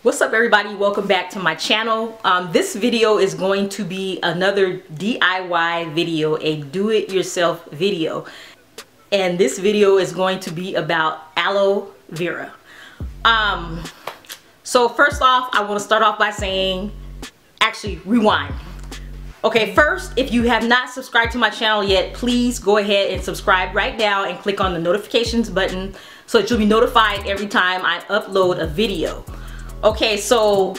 What's up everybody, welcome back to my channel. This video is going to be another DIY video, a do-it-yourself video. And this video is going to be about aloe vera. So first off, I want to start off by saying, actually rewind. Okay, first, if you have not subscribed to my channel yet, please go ahead and subscribe right now and click on the notifications button so that you'll be notified every time I upload a video. Okay, so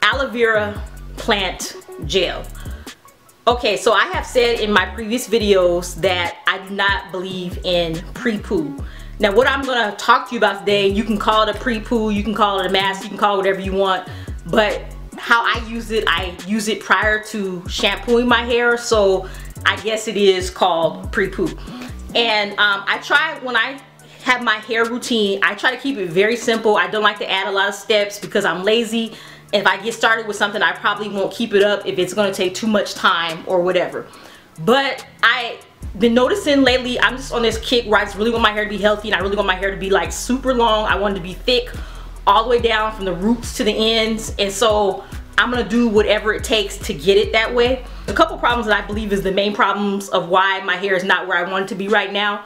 aloe vera plant gel. Okay, so I have said in my previous videos that I do not believe in pre-poo. Now what I'm gonna talk to you about today, you can call it a pre-poo, you can call it a mask, you can call it whatever you want, but how I use it prior to shampooing my hair, so I guess it is called pre-poo. And I try, when I have my hair routine, I try to keep it very simple. I don't like to add a lot of steps because I'm lazy. If I get started with something, I probably won't keep it up if it's gonna take too much time or whatever. But I've been noticing lately, I'm just on this kick where I just really want my hair to be healthy, and I really want my hair to be like super long. I want it to be thick all the way down from the roots to the ends, and so I'm gonna do whatever it takes to get it that way. A couple problems that I believe is the main problems of why my hair is not where I want it to be right now.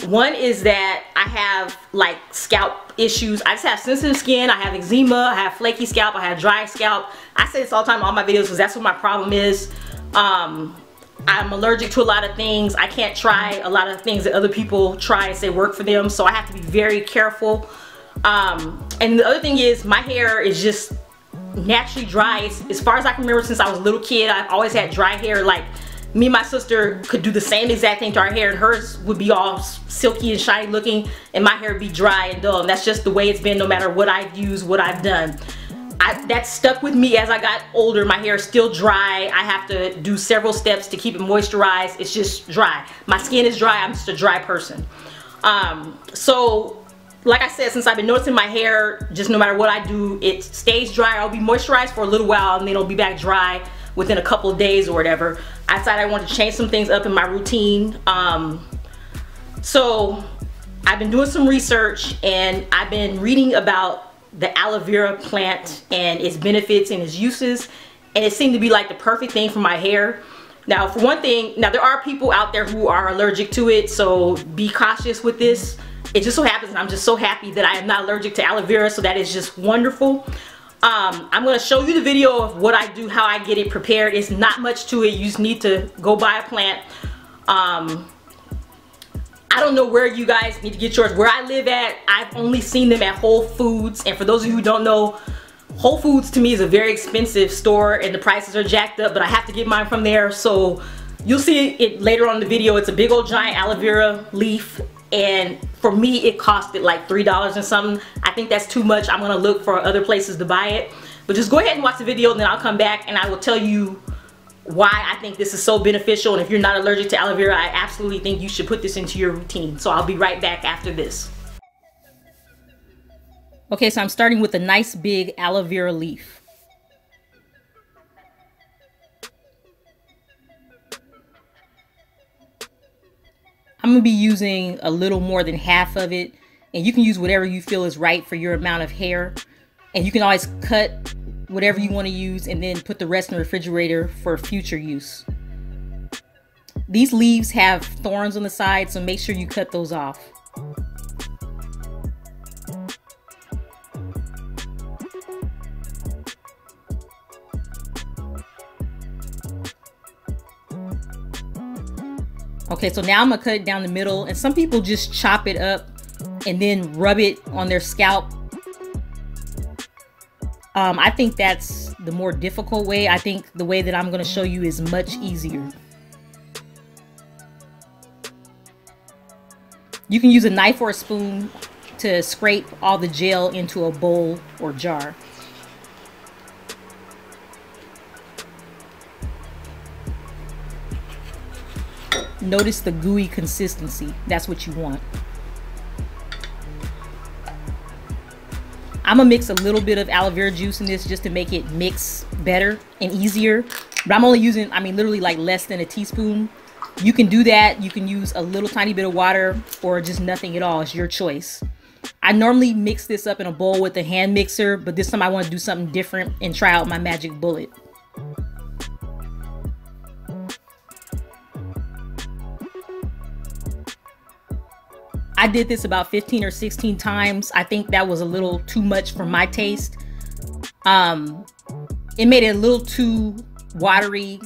One is that I have like scalp issues. I just have sensitive skin, I have eczema, I have flaky scalp, I have dry scalp. I say this all the time in all my videos because that's what my problem is. I'm allergic to a lot of things. I can't try a lot of things that other people try and say work for them, so I have to be very careful. And the other thing is my hair is just naturally dry. As far as I can remember, since I was a little kid, I've always had dry hair. Like, me and my sister could do the same exact thing to our hair, and hers would be all silky and shiny looking, and my hair would be dry and dull. And that's just the way it's been no matter what I've used, what I've done. That stuck with me as I got older. My hair is still dry. I have to do several steps to keep it moisturized. It's just dry. My skin is dry. I'm just a dry person. So like I said, since I've been noticing my hair, just no matter what I do, it stays dry. I'll be moisturized for a little while and then it'll be back dry within a couple of days or whatever. I decided I wanted to change some things up in my routine. So I've been doing some research and I've been reading about the aloe vera plant and its benefits and its uses, and it seemed to be like the perfect thing for my hair. Now for one thing, now there are people out there who are allergic to it, so be cautious with this. It just so happens, and I'm just so happy that I am not allergic to aloe vera, so that is just wonderful. I'm going to show you the video of what I do, how I get it prepared. It's not much to it. You just need to go buy a plant. I don't know where you guys need to get yours. Where I live at, I've only seen them at Whole Foods. And for those of you who don't know, Whole Foods to me is a very expensive store and the prices are jacked up, but I have to get mine from there. So you'll see it later on in the video. It's a big old giant aloe vera leaf. And for me, it costed like $3 and something. I think that's too much. I'm gonna look for other places to buy it. But just go ahead and watch the video, and then I'll come back and I will tell you why I think this is so beneficial. And if you're not allergic to aloe vera, I absolutely think you should put this into your routine. So I'll be right back after this. Okay, so I'm starting with a nice big aloe vera leaf. I'm gonna be using a little more than half of it, and you can use whatever you feel is right for your amount of hair. And you can always cut whatever you want to use and then put the rest in the refrigerator for future use. These leaves have thorns on the side, so make sure you cut those off. Okay, so now I'm gonna cut it down the middle, and some people just chop it up and then rub it on their scalp. I think that's the more difficult way. I think the way that I'm gonna show you is much easier. You can use a knife or a spoon to scrape all the gel into a bowl or jar. Notice the gooey consistency. That's what you want. I'm gonna mix a little bit of aloe vera juice in this just to make it mix better and easier. But I'm only using, I mean, literally like less than a teaspoon. You can do that. You can use a little tiny bit of water or just nothing at all. It's your choice. I normally mix this up in a bowl with a hand mixer, but this time I want to do something different and try out my magic bullet. I did this about 15 or 16 times. I think that was a little too much for my taste. It made it a little too watery,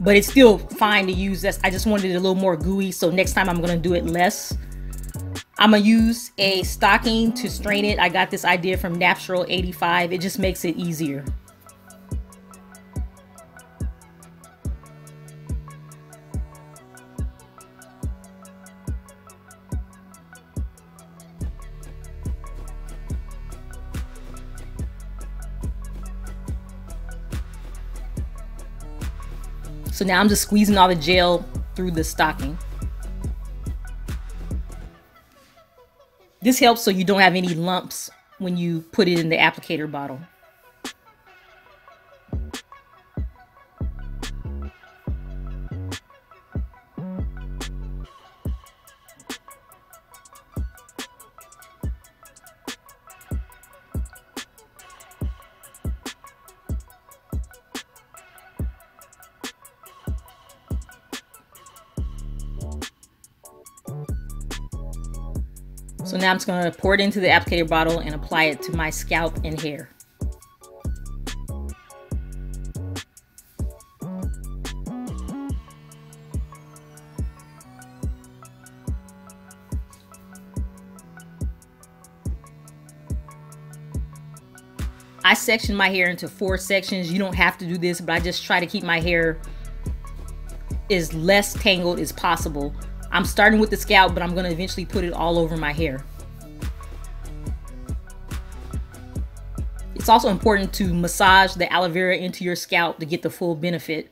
but it's still fine to use. I just wanted it a little more gooey, so next time I'm gonna do it less. I'm gonna use a stocking to strain it. I got this idea from Natural 85. It just makes it easier. So now I'm just squeezing all the gel through the stocking. This helps so you don't have any lumps when you put it in the applicator bottle. So now I'm just going to pour it into the applicator bottle and apply it to my scalp and hair. I section my hair into 4 sections. You don't have to do this, but I just try to keep my hair as less tangled as possible. I'm starting with the scalp, but I'm going to eventually put it all over my hair. It's also important to massage the aloe vera into your scalp to get the full benefit.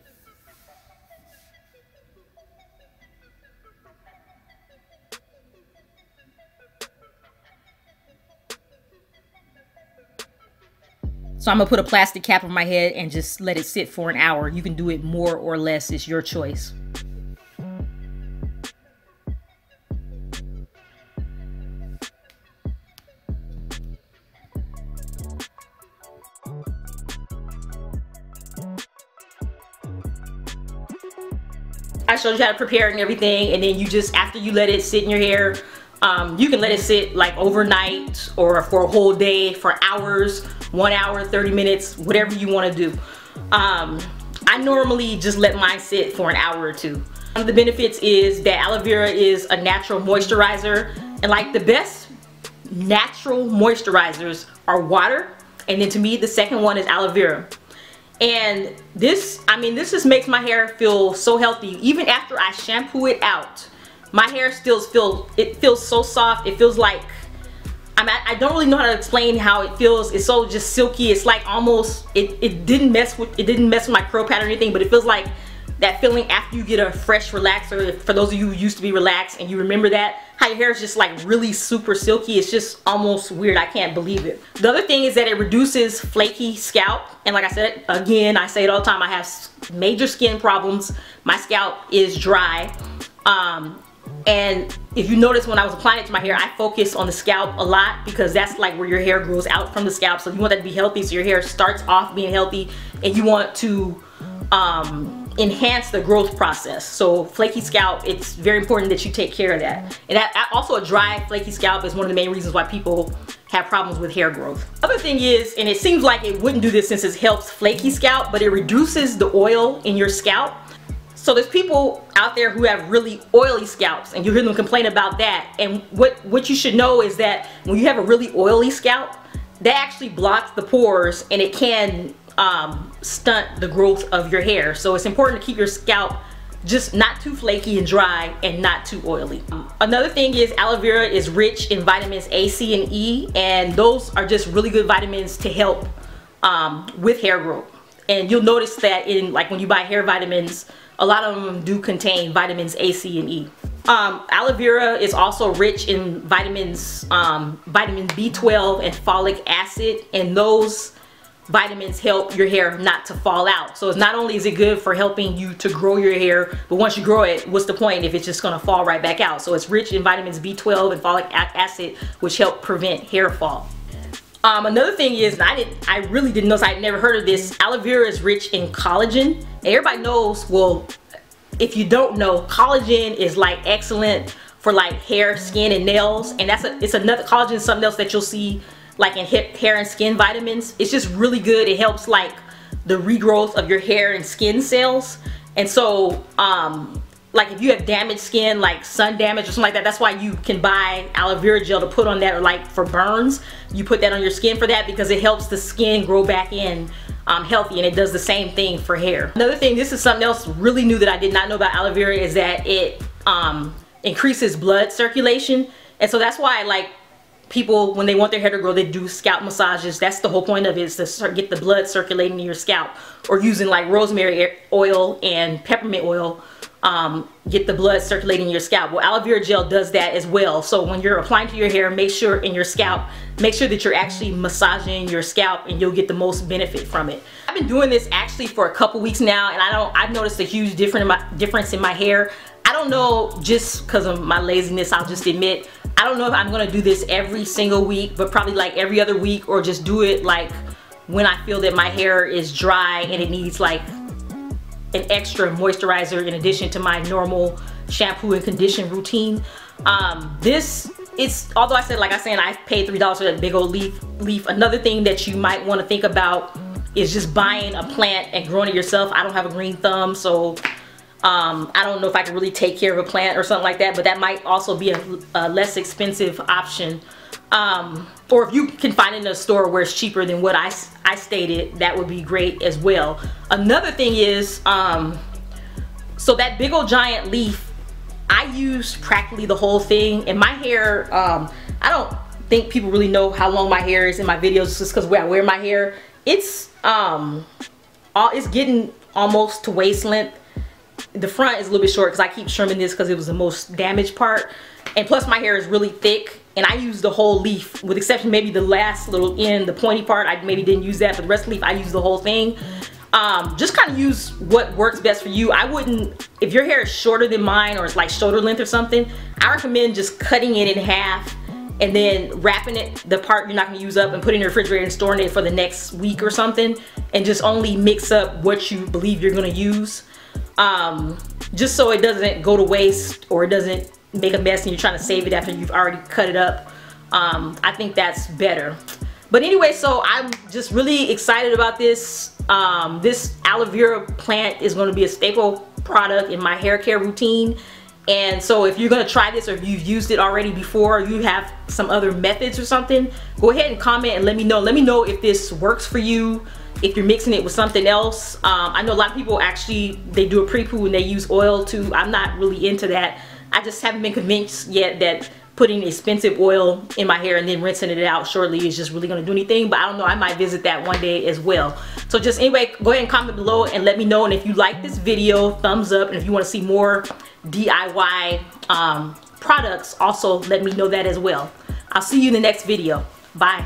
So I'm going to put a plastic cap on my head and just let it sit for an hour. You can do it more or less. It's your choice. I showed you how to prepare it and everything, and then you just, after you let it sit in your hair, you can let it sit like overnight or for a whole day, for hours, 1 hour, 30 minutes, whatever you want to do. I normally just let mine sit for an hour or two. One of the benefits is that aloe vera is a natural moisturizer, and like the best natural moisturizers are water, and then to me the second one is aloe vera. And this, I mean, this just makes my hair feel so healthy. Even after I shampoo it out, my hair still feels so soft. It feels like, I don't really know how to explain how it feels. It's so just silky. It's like almost, it didn't mess with my curl pattern or anything, but it feels like that feeling after you get a fresh relaxer. For those of you who used to be relaxed and you remember that, how your hair is just like really super silky. It's just almost weird. I can't believe it. The other thing is that it reduces flaky scalp. And like I said, again, I say it all the time, I have major skin problems. My scalp is dry. And if you notice, when I was applying it to my hair, I focus on the scalp a lot because that's like where your hair grows out from the scalp. So you want that to be healthy, so your hair starts off being healthy, and you want to enhance the growth process. So flaky scalp, it's very important that you take care of that. And also a dry, flaky scalp is one of the main reasons why people have problems with hair growth. Other thing is, and it seems like it wouldn't do this since it helps flaky scalp, but it reduces the oil in your scalp. So there's people out there who have really oily scalps, and you hear them complain about that. And what you should know is that when you have a really oily scalp, that actually blocks the pores, and it can stunt the growth of your hair. So it's important to keep your scalp just not too flaky and dry and not too oily. Another thing is aloe vera is rich in vitamins A, C, and E, and those are just really good vitamins to help with hair growth. And you'll notice that in, like, when you buy hair vitamins, a lot of them do contain vitamins A, C, and E. Aloe vera is also rich in vitamins, vitamin B12 and folic acid, and those vitamins help your hair not to fall out. So it's not only is it good for helping you to grow your hair, but once you grow it, what's the point if it's just gonna fall right back out? So it's rich in vitamins B12 and folic acid, which help prevent hair fall. Another thing is, and I really didn't know, so I'd never heard of this, aloe vera is rich in collagen. And everybody knows, well, if you don't know, collagen is like excellent for like hair, skin, and nails. And it's another, collagen is something else that you'll see like in hair and skin vitamins. It's just really good. It helps like the regrowth of your hair and skin cells. And so like if you have damaged skin, like sun damage or something like that, that's why you can buy aloe vera gel to put on that, or like for burns, you put that on your skin for that, because it helps the skin grow back in healthy, and it does the same thing for hair. Another thing, this is something else really new that I did not know about aloe vera, is that it increases blood circulation. And so that's why like people, when they want their hair to grow, they do scalp massages. That's the whole point of it, is to get the blood circulating in your scalp, or using like rosemary oil and peppermint oil, get the blood circulating in your scalp. Well, aloe vera gel does that as well. So when you're applying to your hair, make sure in your scalp, make sure that you're actually massaging your scalp, and you'll get the most benefit from it. I've been doing this actually for a couple weeks now, and I've noticed a huge difference in my hair. I don't know, just because of my laziness, I'll just admit, I don't know if I'm gonna do this every single week, but probably like every other week, or just do it like when I feel that my hair is dry and it needs like an extra moisturizer in addition to my normal shampoo and condition routine. Although I said, like I said, I paid $3 for that big old leaf. Another thing that you might want to think about is just buying a plant and growing it yourself. I don't have a green thumb, so I don't know if I can really take care of a plant or something like that, but that might also be a less expensive option. Or if you can find it in a store where it's cheaper than what I stated, that would be great as well. Another thing is, so that big old giant leaf, I use practically the whole thing. And my hair, I don't think people really know how long my hair is in my videos, just because where I wear my hair. It's getting almost to waist length. The front is a little bit short because I keep trimming this because it was the most damaged part. And plus my hair is really thick, and I use the whole leaf, with exception maybe the last little end, the pointy part. I maybe didn't use that, but the rest of the leaf, I use the whole thing. Just kind of use what works best for you. I wouldn't, if your hair is shorter than mine, or it's like shoulder length or something, I recommend just cutting it in half and then wrapping it, the part you're not going to use up, and putting it in the refrigerator and storing it for the next week or something, and just only mix up what you believe you're going to use. Just so it doesn't go to waste, or it doesn't make a mess and you're trying to save it after you've already cut it up. I think that's better. But anyway, so I'm just really excited about this. This aloe vera plant is going to be a staple product in my hair care routine. And so if you're going to try this, or if you've used it already before, or you have some other methods or something, go ahead and comment and let me know. Let me know if this works for you, if you're mixing it with something else. I know a lot of people actually, they do a pre-poo and they use oil too. I'm not really into that. I just haven't been convinced yet that putting expensive oil in my hair and then rinsing it out shortly is just really going to do anything. But I don't know, I might visit that one day as well. So just anyway, go ahead and comment below and let me know. And if you like this video, thumbs up. And if you want to see more DIY products, also let me know that as well. I'll see you in the next video. Bye.